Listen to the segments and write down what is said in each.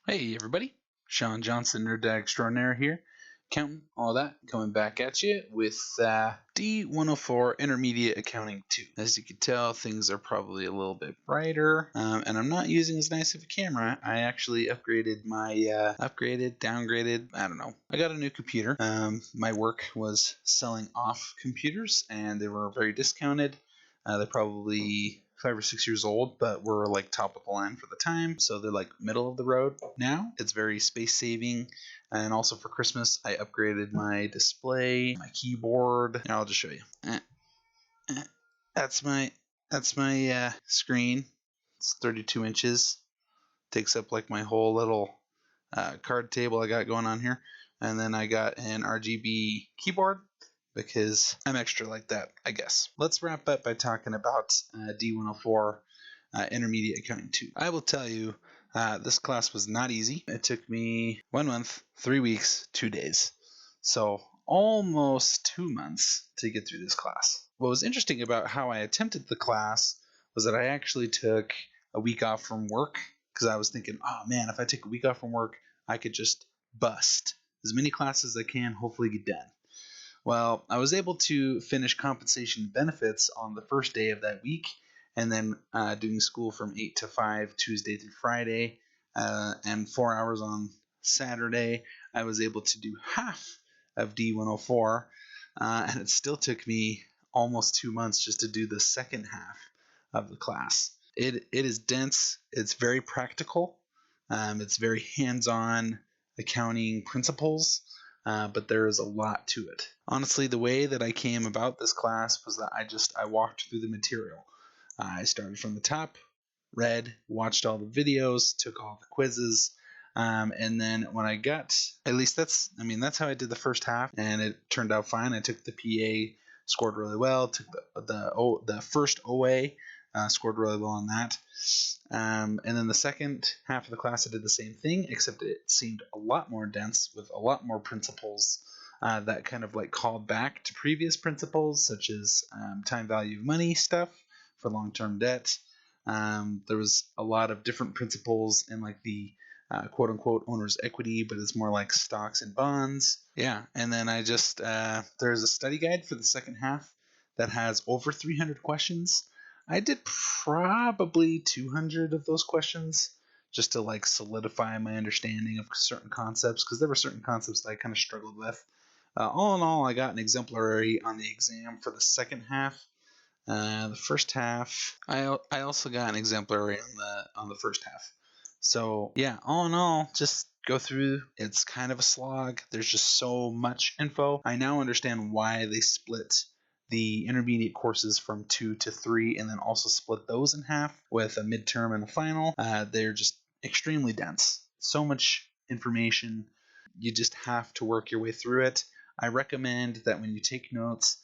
Hey everybody, Sean Johnson, Nerd Dad Extraordinaire here, counting all that, coming back at you with D104 Intermediate Accounting 2. As you can tell, things are probably a little bit brighter, and I'm not using as nice of a camera. I actually upgraded my, downgraded, I don't know. I got a new computer. My work was selling off computers, and they were very discounted. They're probably 5 or 6 years old, but were like top of the line for the time. So they're like middle of the road now. It's very space saving. And also for Christmas, I upgraded my display, my keyboard. And I'll just show you. That's my screen. It's 32 inches. Takes up like my whole little card table I got going on here. And then I got an RGB keyboard, because I'm extra like that, I guess. Let's wrap up by talking about D104 Intermediate Accounting 2. I will tell you, this class was not easy. It took me 1 month, 3 weeks, 2 days. So almost 2 months to get through this class. What was interesting about how I attempted the class was that I actually took a week off from work, because I was thinking, oh man, if I take a week off from work, I could just bust as many classes as I can, hopefully get done. Well, I was able to finish compensation benefits on the first day of that week, and then doing school from 8 to 5 Tuesday through Friday, and 4 hours on Saturday. I was able to do half of D104, and it still took me almost 2 months just to do the second half of the class. It is dense. It's very practical. It's very hands-on accounting principles. But there is a lot to it. Honestly, the way that I came about this class was that I walked through the material. I started from the top, read, watched all the videos, took all the quizzes, and then when I got, at least that's how I did the first half, and it turned out fine. I took the PA, scored really well. Took the first OA, scored really well on that. And then the second half of the class, I did the same thing, except it seemed a lot more dense with a lot more principles that kind of like called back to previous principles, such as time value of money stuff for long-term debt. There was a lot of different principles in like the quote-unquote owner's equity, but it's more like stocks and bonds. Yeah, and then I just, there's a study guide for the second half that has over 300 questions. I did probably 200 of those questions just to like solidify my understanding of certain concepts, because there were certain concepts that I kind of struggled with. All in all, I got an exemplary on the exam for the second half. The first half, I also got an exemplary on the first half. So yeah, all in all, just go through. It's kind of a slog. There's just so much info. I now understand why they split the intermediate courses from 2 to 3, and then also split those in half with a midterm and a final. They're just extremely dense. So much information. You just have to work your way through it. I recommend that when you take notes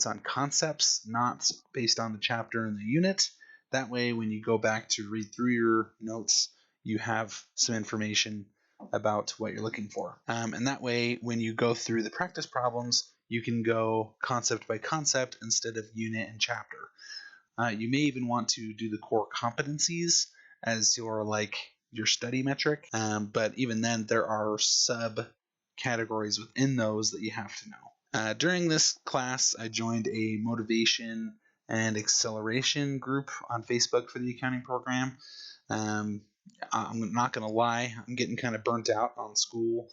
on concepts, not based on the chapter and the unit. That way, when you go back to read through your notes, you have some information about what you're looking for. And that way, when you go through the practice problems, you can go concept by concept instead of unit and chapter. You may even want to do the core competencies as your study metric, but even then there are sub-categories within those that you have to know. During this class, I joined a motivation and acceleration group on Facebook for the accounting program. I'm not going to lie, I'm getting kind of burnt out on school.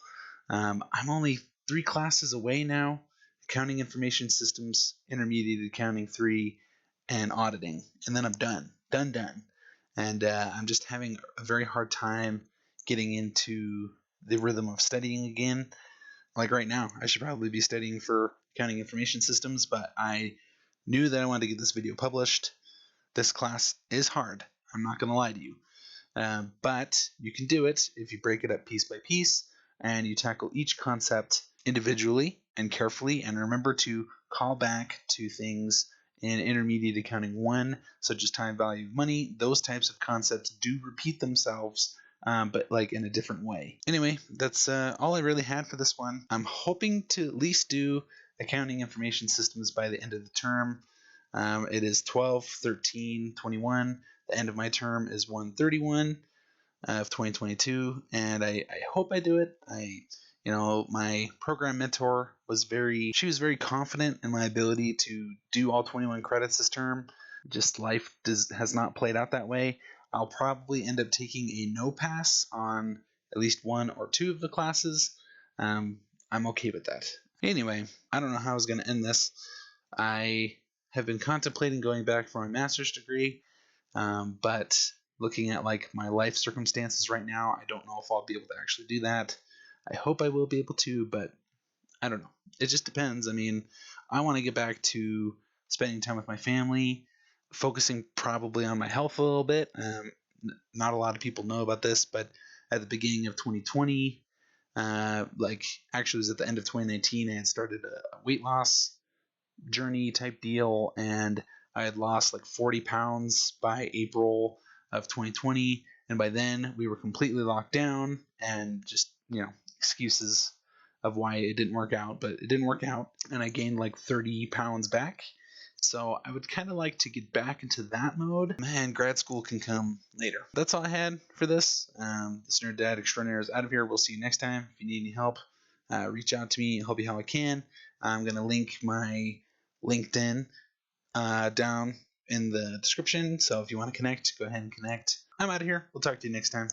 I'm only 3 classes away now: Accounting Information Systems, Intermediate Accounting 3, and Auditing. And then I'm done. And I'm just having a very hard time getting into the rhythm of studying again. Like right now, I should probably be studying for Accounting Information Systems, but I knew that I wanted to get this video published. This class is hard. I'm not going to lie to you. But you can do it if you break it up piece by piece and you tackle each concept individually and carefully, and remember to call back to things in Intermediate Accounting 1, such as time value of money. Those types of concepts do repeat themselves, but like in a different way. Anyway, that's all I really had for this one. I'm hoping to at least do Accounting Information Systems by the end of the term. It is 12, 13, 21. The end of my term is 131. of 2022, and I hope I do it. My program mentor she was very confident in my ability to do all 21 credits this term. Just life has not played out that way. I'll probably end up taking a no pass on at least one or two of the classes. I'm okay with that. Anyway, I don't know how I was going to end this. I have been contemplating going back for my master's degree, but looking at like my life circumstances right now, I don't know if I'll be able to actually do that. I hope I will be able to, but I don't know. It just depends. I mean, I want to get back to spending time with my family, focusing probably on my health a little bit. Not a lot of people know about this, but at the beginning of 2020, actually it was at the end of 2019, I had started a weight loss journey type deal, and I had lost like 40 pounds by April of 2020, and by then we were completely locked down, and just excuses of why it didn't work out, but it didn't work out, and I gained like 30 pounds back. So I would kind of like to get back into that mode. Man, grad school can come later. That's all I had for this. This Nerd Dad Extraordinaire is out of here. We'll see you next time. If you need any help, reach out to me. I'll help you how I can. I'm going to link my LinkedIn down in the description. So if you want to connect, go ahead and connect. I'm out of here. We'll talk to you next time.